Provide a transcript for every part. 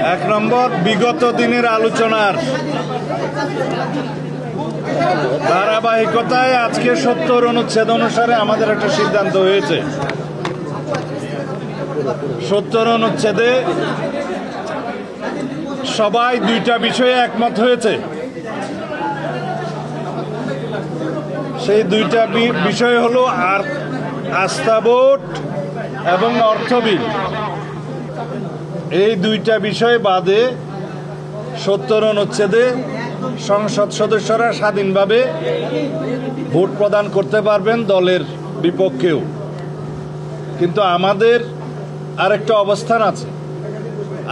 এক নম্বর, বিগত দিনের আলোচনার ধারাবাহিকতায় আজকে ৭০ অনুচ্ছেদ অনুসারে আমাদের একটা সিদ্ধান্ত হয়েছে। ৭০ অনুচ্ছেদে সবাই দুইটা বিষয়ে একমত হয়েছে। সেই দুইটা বিষয় হলো আস্থা ভোট এবং অর্থ বিল। এই দুইটা বিষয় বাদে ৭০ অনুচ্ছেদে সংসদ সদস্যরা স্বাধীনভাবে ভোট প্রদান করতে পারবেন দলের বিপক্ষেও। কিন্তু আমাদের আরেকটা অবস্থান আছে,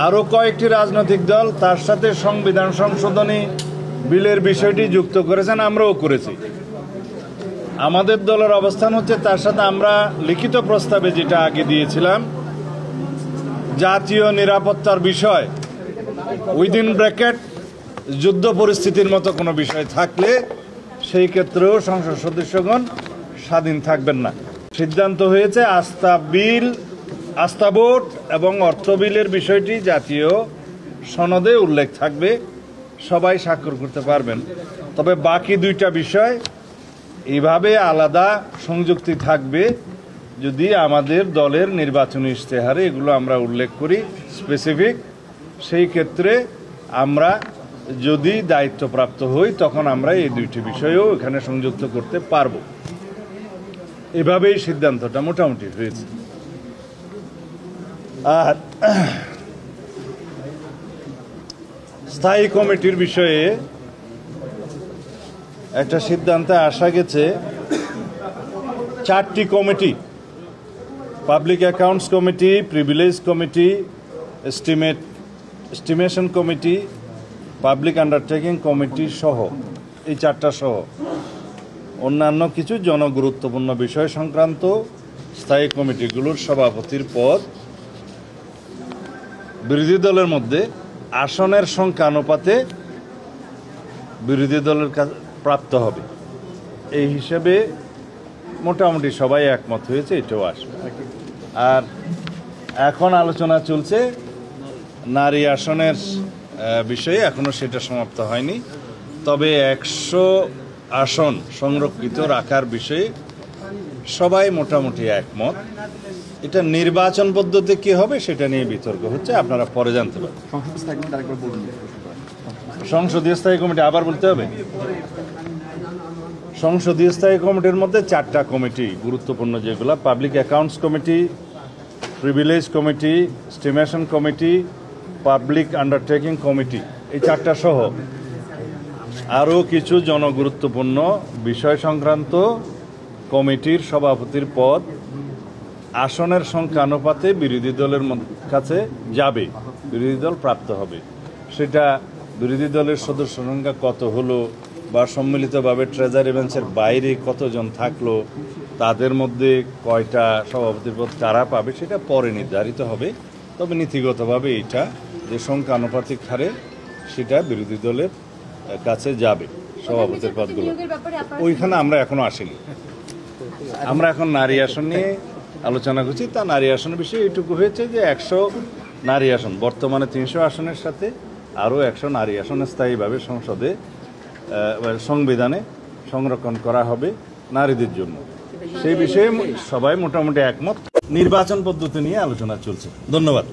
আরও কয়েকটি রাজনৈতিক দল তার সাথে সংবিধান সংশোধনী বিলের বিষয়টি যুক্ত করেছেন, আমরাও করেছি। আমাদের দলের অবস্থান হচ্ছে তার সাথে আমরা লিখিত প্রস্তাবে যেটা আগে দিয়েছিলাম, জাতীয় নিরাপত্তার বিষয় উইদিন ব্র্যাকেট যুদ্ধ পরিস্থিতির মতো কোনো বিষয় থাকলে সেই ক্ষেত্রেও সংসদ সদস্যগণ স্বাধীন থাকবেন না। সিদ্ধান্ত হয়েছে আস্থা ভোট এবং অর্থ বিলের বিষয়টি জাতীয় সনদে উল্লেখ থাকবে, সবাই স্বাক্ষর করতে পারবেন। তবে বাকি দুইটা বিষয় এইভাবে আলাদা সংযুক্তি থাকবে যদি আমাদের দলের নির্বাচনী ইশতেহারে এগুলো আমরা উল্লেখ করি স্পেসিফিক। সেই ক্ষেত্রে আমরা যদি দায়িত্বপ্রাপ্ত হই তখন আমরা এই দুইটি বিষয়েও এখানে সংযুক্ত করতে পারব। এভাবেই সিদ্ধান্তটা মোটামুটি হয়েছে। আর স্থায়ী কমিটির বিষয়ে একটা সিদ্ধান্তে আসা গেছে, 4টি committee, public accounts committee, privilege committee, estimation committee, public undertaking committee সহ, এই 4টা সহ অন্যান্য কিছু জনগুরুত্বপূর্ণ বিষয় সংক্রান্ত স্থায়ী কমিটিগুলোর সভাপতির পদ বিরোধী দলের মধ্যে আসনের সংখ্যা অনুপাতে বিরোধী দলের কাছে প্রাপ্ত হবে। এই হিসেবে মোটামুটি সবাই একমত হয়েছে, এটাও আসবে। আর এখন আলোচনা চলছে নারী আসনের বিষয়ে, এখনো সেটা সমাপ্ত হয়নি। তবে 100 আসন সংরক্ষিত রাখার বিষয়ে সবাই মোটামুটি একমত। এটা নির্বাচন পদ্ধতি কি হবে সেটা নিয়ে বিতর্ক হচ্ছে, আপনারা পরে জানতে পারবেন। সংসদীয় স্থায়ী কমিটি আবার বলতে হবে। সংসদীয় স্থায়ী কমিটির মধ্যে 4টা কমিটি গুরুত্বপূর্ণ, যেগুলো public accounts committee, privilege committee, estimation committee, public undertaking committee, এই 4টা সহ আরও কিছু জনগুরুত্বপূর্ণ বিষয় সংক্রান্ত কমিটির সভাপতির পদ আসনের সংখ্যা অনুপাতে বিরোধী দলের কাছে যাবে, বিরোধী দল প্রাপ্ত হবে। সেটা বিরোধী দলের সদস্য সংখ্যা কত হলো বা সম্মিলিতভাবে ট্রেজারি বেঞ্চের বাইরে কতজন থাকলো, তাদের মধ্যে কয়টা সভাপতির পদ কারা পাবে, সেটা পরে নির্ধারিত হবে। তবে নীতিগতভাবে এটা যে সংখ্যা আনুপাতিক হারে সেটা বিরোধী দলের কাছে যাবে সভাপতির পদগুলো। ওইখানে আমরা এখনো আসিনি। আমরা এখন নারী আসন নিয়ে আলোচনা করছি। তা নারী আসনের বিষয়ে এইটুকু হয়েছে যে 100 নারী আসন, বর্তমানে 300 আসনের সাথে আরও 100 নারী আসন স্থায়ীভাবে সংসদে সংবিধানে সংরক্ষণ করা হবে নারীদের জন্য। সেই বিষয়ে সবাই মোটামুটি একমত। নির্বাচন পদ্ধতি নিয়ে আলোচনা চলছে। ধন্যবাদ।